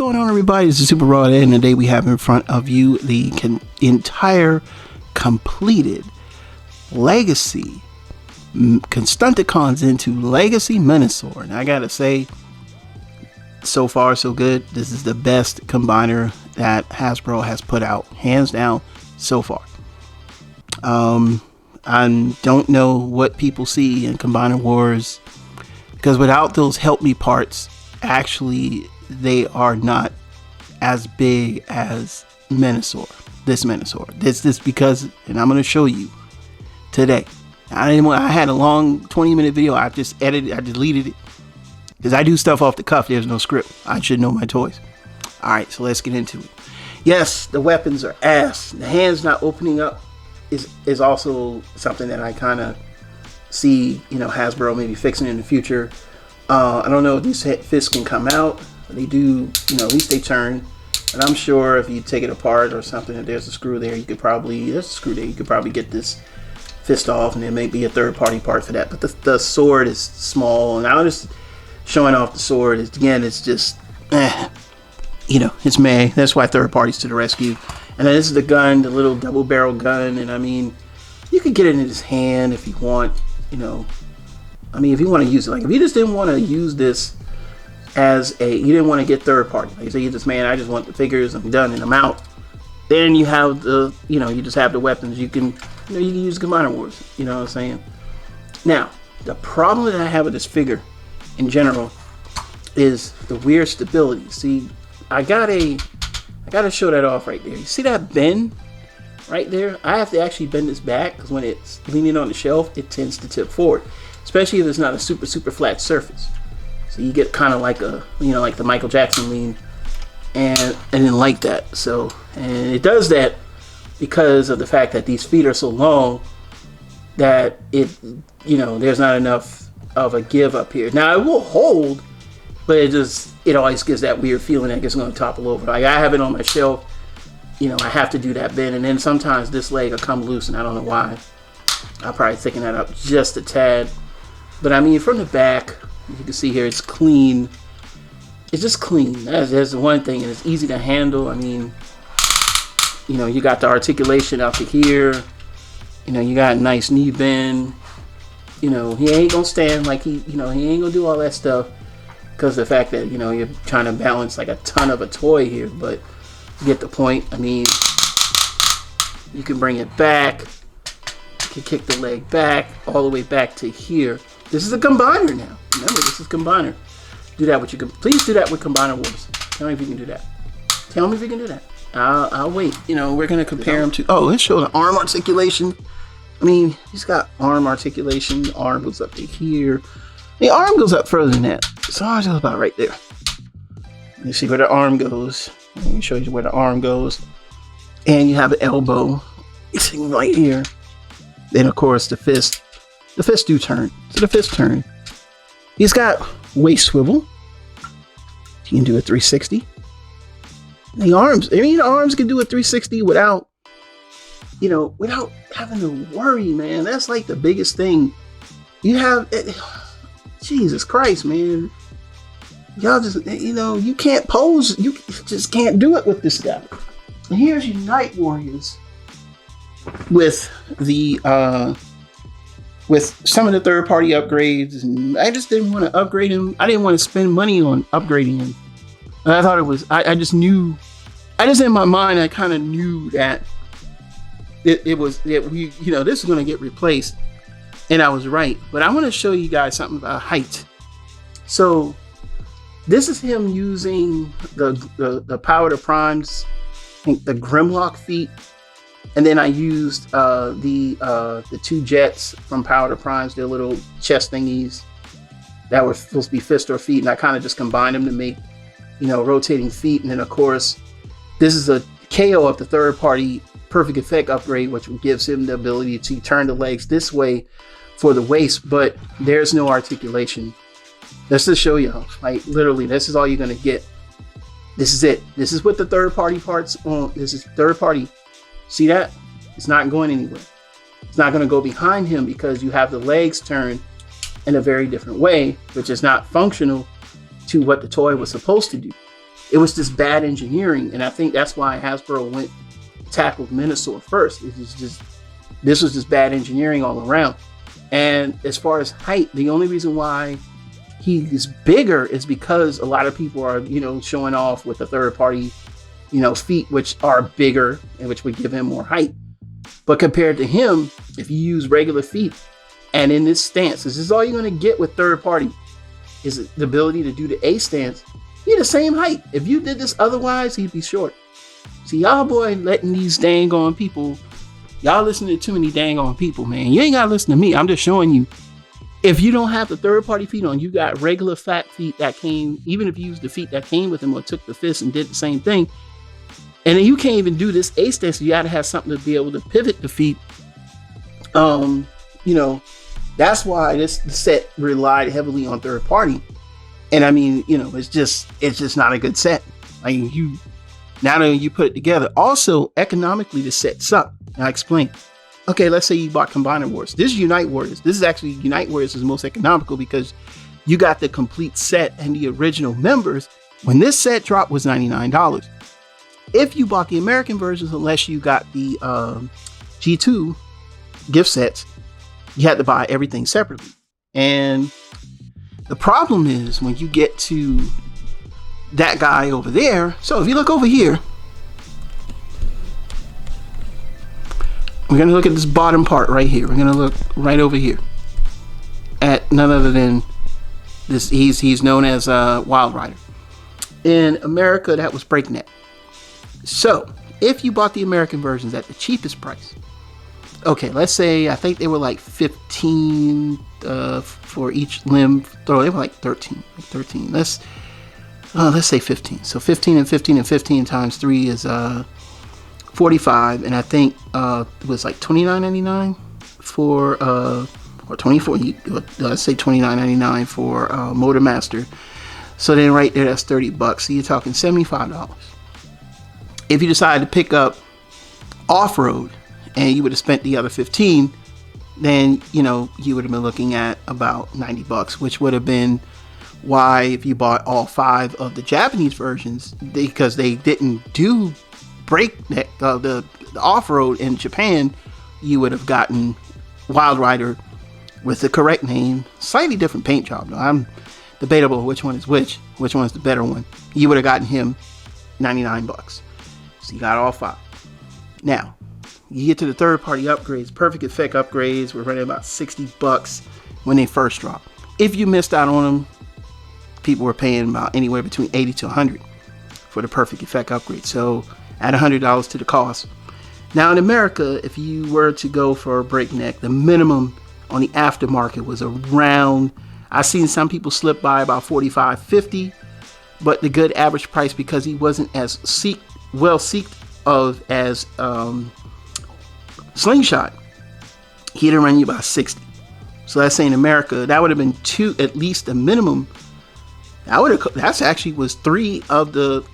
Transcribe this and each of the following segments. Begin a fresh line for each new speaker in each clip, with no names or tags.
going on, everybody? This is Super Raw, and today we have in front of you the entire completed Legacy Stunticons into Legacy Menasor. And I gotta say, so far so good. This is the best combiner that Hasbro has put out, hands down, so far. I don't know what people see in Combiner Wars, because without those help me parts, actually they are not as big as Menasor. This because, and I'm going to show you today. I had a long 20-minute video. I just edited, I deleted it because I do stuff off the cuff. There's no script. I should know my toys. All right, so let's get into it. Yes, the weapons are ass. The hands not opening up is also something that I kind of see, Hasbro maybe fixing in the future. I don't know if these fists can come out. They do, at least they turn. And I'm sure if you take it apart or something, if there's a screw there, you could probably get this fist off, and there may be a third-party part for that. But the sword is small, and I'm just showing off the sword. It's just, it's meh. That's why third parties to the rescue. And then this is the gun, the little double-barrel gun, and I mean, you could get it in his hand if you want, if you want to use it. Like, if you just didn't want to use this you didn't want to get third party. Like, say you just, I just want the figures, I'm done, and I'm out. Then you have the, you just have the weapons. You can use Combiner Wars. You know what I'm saying? Now, the problem that I have with this figure in general is the weird stability. See, I gotta show that off right there. You see that bend right there? I have to actually bend this back because when it's leaning on the shelf, it tends to tip forward, especially if it's not a super flat surface. So you get kind of like like the Michael Jackson lean, and then like that. So, and it does that because of the fact that these feet are so long that there's not enough of a give up here. Now it will hold, but it always gives that weird feeling that it's going to topple over. Like, I have it on my shelf, I have to do that bend, and then sometimes this leg will come loose, and I don't know why. I'll probably thicken that up just a tad. But I mean, from the back, you can see here, it's clean. It's just clean. That's the one thing, and it's easy to handle. I mean, you got the articulation out to here. You got a nice knee bend. He ain't gonna stand like he ain't gonna do all that stuff because of the fact that you're trying to balance like a ton of a toy here. But you get the point. I mean, you can bring it back. You can kick the leg back all the way back to here. This is a combiner now. Remember, this is combiner. Do that with please do that with Combiner Wars. Tell me if you can do that. Tell me if you can do that. I'll wait. We're gonna compare them to. Oh, let's show the arm articulation. I mean, he's got arm articulation. The arm goes up to here. The arm goes up further than that. So I was about right there. You see where the arm goes. Let me show you where the arm goes. And you have an elbow. It's right here. Then of course the fist. The fists do turn. So the fists turn. He's got waist swivel. He can do a 360. The arms can do a 360 without having to worry, man. That's like the biggest thing. Jesus Christ, man. Y'all just, you can't pose. You just can't do it with this guy. And here's your Night Warriors with with some of the third-party upgrades, and I just didn't want to upgrade him. I didn't want to spend money on upgrading him. And I thought it was, I just in my mind, I kind of knew that this is going to get replaced, and I was right. But I want to show you guys something about height. So this is him using the Power to Primes, I think the Grimlock feet. And then I used the two jets from Power to Primes, their little chest thingies that were supposed to be fist or feet, and I kind of just combined them to make, rotating feet. And then of course, this is a KO of the third party Perfect Effect upgrade, which gives him the ability to turn the legs this way for the waist, but there's no articulation. Let's just show you, like literally, this is all you're gonna get. This is it. This is what the third party parts on. This is third party. See that? It's not going anywhere. It's not going to go behind him because you have the legs turned in a very different way, which is not functional to what the toy was supposed to do. it was just bad engineering, and I think that's why Hasbro tackled Menasor first. This was just bad engineering all around. And as far as height, the only reason why he is bigger is because a lot of people are, showing off with the third party, feet, which are bigger and which would give him more height. But compared to him, if you use regular feet and in this stance, this is all you're going to get with third party, is the ability to do the A stance. You're the same height. If you did this otherwise, he'd be short. See, y'all boy letting these dang on people, y'all listening to too many dang on people, man. You ain't got to listen to me. I'm just showing you. If you don't have the third party feet on, you got regular fat feet that came, even if you used the feet that came with him or took the fist and did the same thing. And then you can't even do this A stance. So you got to have something to be able to pivot the feet. That's why this set relied heavily on third party. And I mean, it's just not a good set. Like now that you put it together. Also, economically, the set sucked. I'll explain. Okay, let's say you bought Combiner Wars. This is Unite Warriors. This is actually Unite Warriors is most economical because you got the complete set and the original members. When this set dropped was $99. If you bought the American versions, unless you got the G2 gift sets, you had to buy everything separately. And the problem is when you get to that guy over there. So if you look over here, we're going to look at this bottom part right here. We're going to look right over here at none other than this. He's known as Wild Rider. In America, that was Breakneck. So if you bought the American versions at the cheapest price, okay, let's say, I think they were like 15 for each limb. They were like 13. Let's say 15. So 15 and 15 and 15 times 3 is 45, and I think it was like $29.99 for or 24. Let's say $29.99 for Motormaster. So then right there, that's $30. So you're talking $75. If you decide to pick up Off-Road and you would have spent the other 15, then you would have been looking at about $90, which would have been why if you bought all 5 of the Japanese versions, because they didn't do Breakneck, the Off-Road in Japan, you would have gotten Wild Rider with the correct name, slightly different paint job. Though I'm debatable which one is which one is the better one. You would have gotten him $99. So you got all 5. Now you get to the third party upgrades. Perfect Effect upgrades were running about $60 when they first dropped. If you missed out on them, people were paying about anywhere between $80 to $100 for the Perfect Effect upgrade. So add $100 to the cost. Now in America, if you were to go for a Breakneck, the minimum on the aftermarket was around, I've seen some people slip by about $45, $50, but the good average price, because he wasn't as well seeked of as Slingshot, he'd have run you about $60. So let's say in America, that would have been at least a minimum. That's actually was 3 of the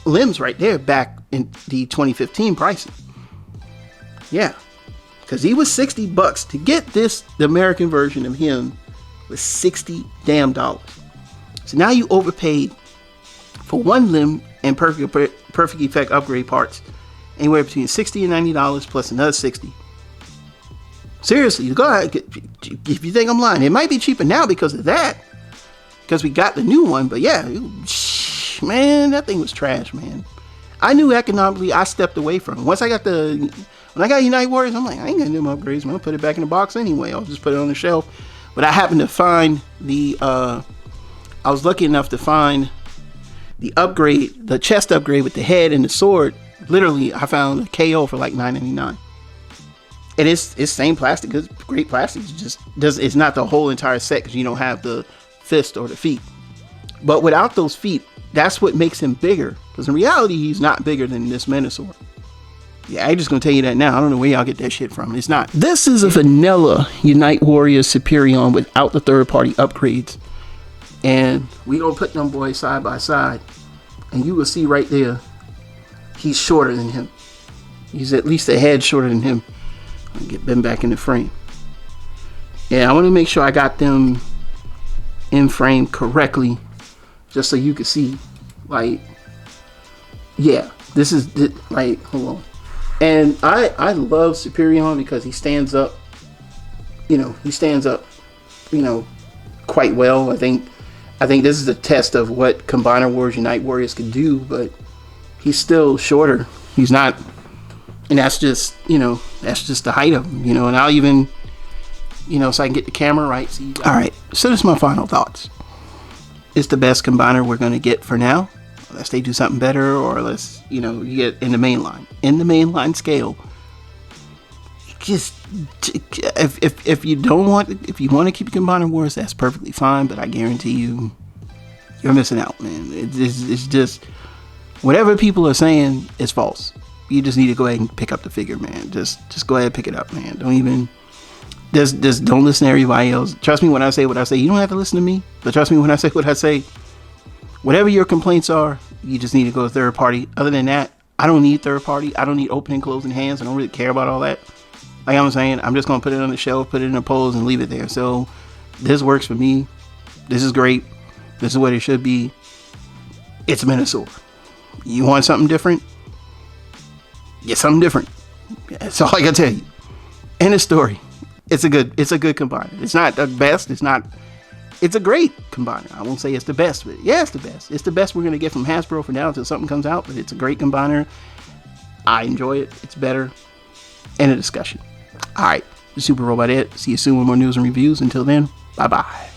limbs right there back in the 2015 pricing. Yeah, because he was $60 to get this. The American version of him was $60 damn dollars. So now you overpaid for one limb and perfect effect upgrade parts anywhere between $60 and $90 plus another $60. Seriously, go ahead. If you think I'm lying, it might be cheaper now because of that, because we got the new one. But yeah, man, that thing was trash, man. I knew economically, I stepped away from it. When I got Unite Warriors, I'm like, I ain't gonna do my upgrades. I'm gonna put it back in the box anyway. I'll just put it on the shelf. But I happened to find I was lucky enough to find the upgrade, the chest upgrade with the head and the sword. Literally, I found a KO for like $9.99. And it's same plastic, it's great plastic. It's not the whole entire set because you don't have the fist or the feet. But without those feet, that's what makes him bigger. Because in reality, he's not bigger than this Menasor. Yeah, I'm just going to tell you that now. I don't know where y'all get that shit from. It's not. This is a vanilla Unite Warriors Superion without the third-party upgrades. And we going to put them boys side by side. And you will see right there, he's shorter than him. He's at least a head shorter than him. I'll get them back in the frame. Yeah, I want to make sure I got them in frame correctly, just so you can see, like, Yeah, this is like, hold on. And I love Superion because he stands up, he stands up, you know, quite well. I think this is a test of what Combiner Wars Unite Warriors can do, but he's still shorter. He's not, and that's just the height of him, and I'll even, so I can get the camera right. So all right, so this is my final thoughts. It's the best Combiner we're going to get for now. Unless they do something better, or unless, you get in the mainline scale. Just if you want to keep Combiner Wars, that's perfectly fine. But I guarantee you, you're missing out, man. It's just whatever people are saying is false. You just need to go ahead and pick up the figure, man. Just go ahead and pick it up, man. Don't even just don't listen to everybody else. Trust me when I say what I say. You don't have to listen to me, but trust me when I say what I say. Whatever your complaints are, you just need to go to third party. Other than that, I don't need third party. I don't need opening, closing hands. I don't really care about all that. Like I'm saying, I'm just going to put it on the shelf, put it in a pose, and leave it there. So this works for me. This is great. This is what it should be. It's Menasor. You want something different? Get something different. That's all I can tell you. End of story. It's a good combiner. It's not the best. It's a great combiner. I won't say it's the best, but yeah, it's the best. It's the best we're going to get from Hasbro for now until something comes out, but it's a great combiner. I enjoy it. It's better. End of discussion. All right. The Super Robot Ed. See you soon with more news and reviews. Until then, bye-bye.